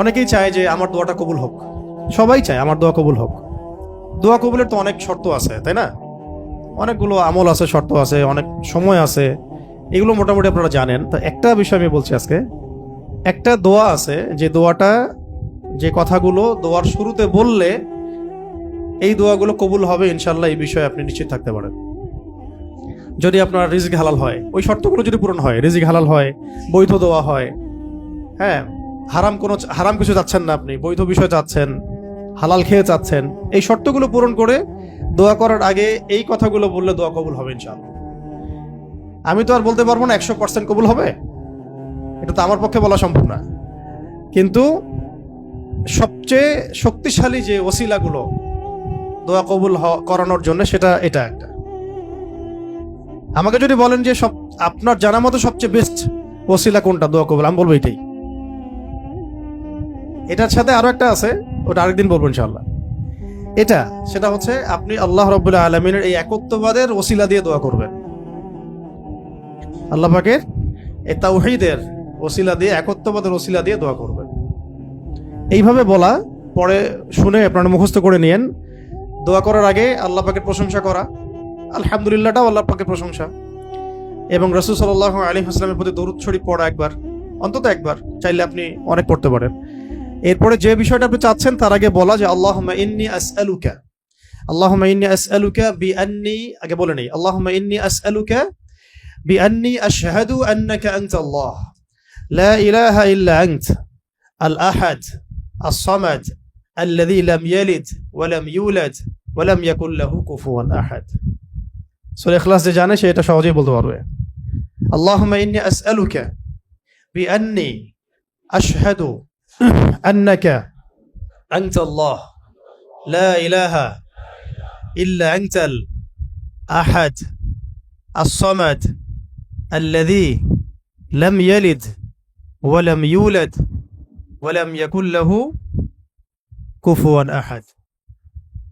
অনেকেই চায় যে আমার দোয়াটা কবুল হোক, সবাই চায় আমার দোয়া কবুল হোক। দোয়া কবুলের তো অনেক শর্ত আছে, তাই না? অনেকগুলো আমল আছে, শর্ত আছে, অনেক সময় আছে, এগুলো মোটামুটি আপনারা জানেন। তো একটা বিষয় আমি বলছি আজকে, একটা দোয়া আছে যে দোয়াটা, যে কথাগুলো দোয়ার শুরুতে বললে এই দোয়াগুলো কবুল হবে ইনশাল্লাহ, এই বিষয়ে আপনি নিশ্চিত থাকতে পারেন। যদি আপনার রিজিক হালাল হয়, ওই শর্তগুলো যদি পূরণ হয়, রিজিক হালাল হয়, বৈধ দোয়া হয়, হ্যাঁ, হারাম কিছু চাচ্ছেন না, আপনি বৈধ বিষয় চাচ্ছেন, হালাল খেয়ে চাচ্ছেন, এই শর্তগুলো পূরণ করে দোয়া করার আগে এই কথাগুলো বললে দোয়া কবুল হবে ইনশাআল্লাহ। আমি তো আর বলতে পারবো না 100% কবুল হবে, এটা তো আমার পক্ষে বলা সম্ভব না, কিন্তু সবচেয়ে শক্তিশালী যে ওসিলাগুলো দোয়া কবুল করানোর জন্য, সেটা এটা একটা। আমাকে যদি বলেন যে আপনার জানা মতো সবচেয়ে বেস্ট ওসিলা কোনটা দোয়া কবুল, আমি বলবো এটাই। এটার সাথে আরো একটা আছে, ওটা আরেকদিন বলবো ইনশাআল্লাহ। সেটা হচ্ছে আপনি আল্লাহ রাব্বুল আলামিনের এই একত্ববাদের ওসিলা দিয়ে দোয়া করবেন। আল্লাহ পাকের এই তাওহীদের ওসিলা দিয়ে, একত্ববাদের ওসিলা দিয়ে দোয়া করবেন। এইভাবে বলা, পরে শুনে আপনারা মুখস্থ করে নিয়েন। দোয়া করার আগে আল্লাহ পাকের প্রশংসা করা, আলহামদুলিল্লাহটাও আল্লাহ পাকের প্রশংসা, এবং রাসূল সাল্লাল্লাহু আলাইহি ওয়াসাল্লামের প্রতি দরুদ শরীফ পড়া একবার, অন্তত একবার, চাইলে আপনি অনেক পড়তে পারেন। এরপরে যে বিষয়টা আপনি চাচ্ছেন তার আগে বলা যে আল্লাহুম্মা ইন্নী আসআলুকা বিআন্নী, আগে বলে নেই, আল্লাহুম্মা ইন্নী আসআলুকা বিআন্নী আশহাদু আন্নাকা আনতাল্লাহ লা ইলাহা ইল্লা আনতা আল আহাদ আস-সামাদ আল্লাযী লাম ইয়ালিদ ওয়া লাম ইউলাদ ওয়া লাম ইয়াকুল লাহু কুফুয়ান আহাদ। সূরা ইখলাস যে জানে সে এটা সহজেই বলতে পারবে। আল্লাহুম্মা ইন্নী আসআলুকা বিআন্নী আশহাদু আন্নাকা আনতাল্লাহ লা ইলাহা ইল্লা আনতাল আহাদ আস-সামাদ আল্লাযী লাম ইয়ালিদ ওয়া লাম ইউলাদ ওয়া লাম ইয়াকুল লাহু কুফুয়ান আহাদ।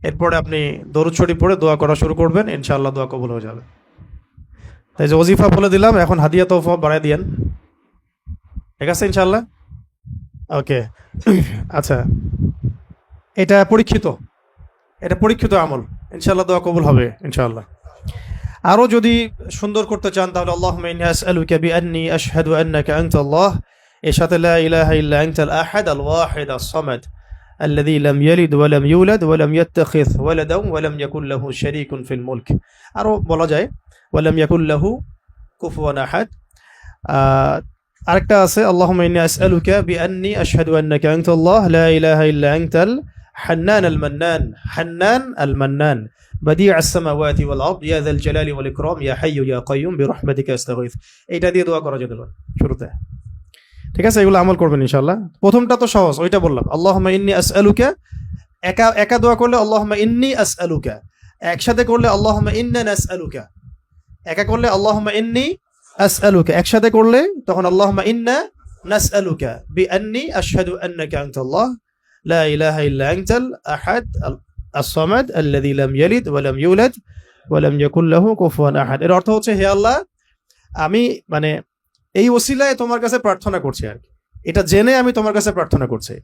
এরপরে আপনি দরুদ শরীফ পড়ে দোয়া করা শুরু করবেন, ইনশাআল্লাহ দোয়া কবুল হয়ে যাবে। তাই যে ওজিফা বলে দিলাম, এখন হাদিয়া তোফা বাড়ায় দিয়েন, ঠিক আছে ইনশাআল্লাহ? ওকে। আচ্ছা, এটা পরীক্ষিত আমল, ইনশাআল্লাহ দোয়া কবুল হবে ইনশাআল্লাহ। আরো যদি সুন্দর করতে চান তাহলে আল্লাহুম্মা ইন্নী আসআলুকা বিআন্নী আশহাদু আন্নাকা আনতাল্লাহ, এর সাথে লা ইলাহা ইল্লা আনতাল আহাদ আল ওয়াহিদ আস-সামাদ আল্লাযী লাম ইয়ালিদ ওয়া লাম ইউলাদ ওয়া লাম ইয়াত্তাখিয ওয়ালাদান ওয়া লাম ইয়াকুল লাহু শারীকুন ফিল মুলক। আরো বলা যায় ওয়া লাম ইয়াকুল লাহু কুফুয়ান আহাদ। আরেকটা আছে আল্লাহুম্মা ইন্নী আসআলুকা বিআন্নী আশহাদু আন্নাকা আনতাল্লাহ লা ইলাহা ইল্লা আনতাল হান্নান আল মান্নান বাদিউ আস-সামাওয়াতি ওয়াল আরদ ইয়া যাল জালালি ওয়াল ইকরাম ইয়া হাইয়্যু ইয়া কাইয়্যুম বিরহমাতিকা আস্তাগীথ। এইটা দিয়ে দোয়া করা যেতে পারে শুরুতে, ঠিক আছে? এগুলো আমল করবেন ইনশাআল্লাহ। প্রথমটা তো সহজ, ওইটা বললাম, আল্লাহুম্মা ইন্নী আসআলুকা। একা দোয়া করলে আল্লাহুম্মা ইন্নী আসআলুকা, একসাথে করলে আল্লাহুম্মা ইন্না নাসআলুকা। একা করলে আল্লাহুম্মা ইন্নী আসআলুকা, একসাথে করলে তখন আল্লাহুম্মা ইন্না নাসআলুকা বিআন্নী আশহাদু আন্নাকা আনতাল্লাহ লা ইলাহা ইল্লা আনতাল আহাদ আস-সামাদ আল্লাযী লাম ইয়ালিদ ওয়া লাম ইউলাদ ওয়া লাম ইয়াকুল লাহু কুফুয়ান আহাদ। এর অর্থ হচ্ছে, হে আল্লাহ, আমি এই ওসিলায় তোমার কাছে প্রার্থনা করছি, আর এটা জেনে আমি তোমার কাছে প্রার্থনা করছি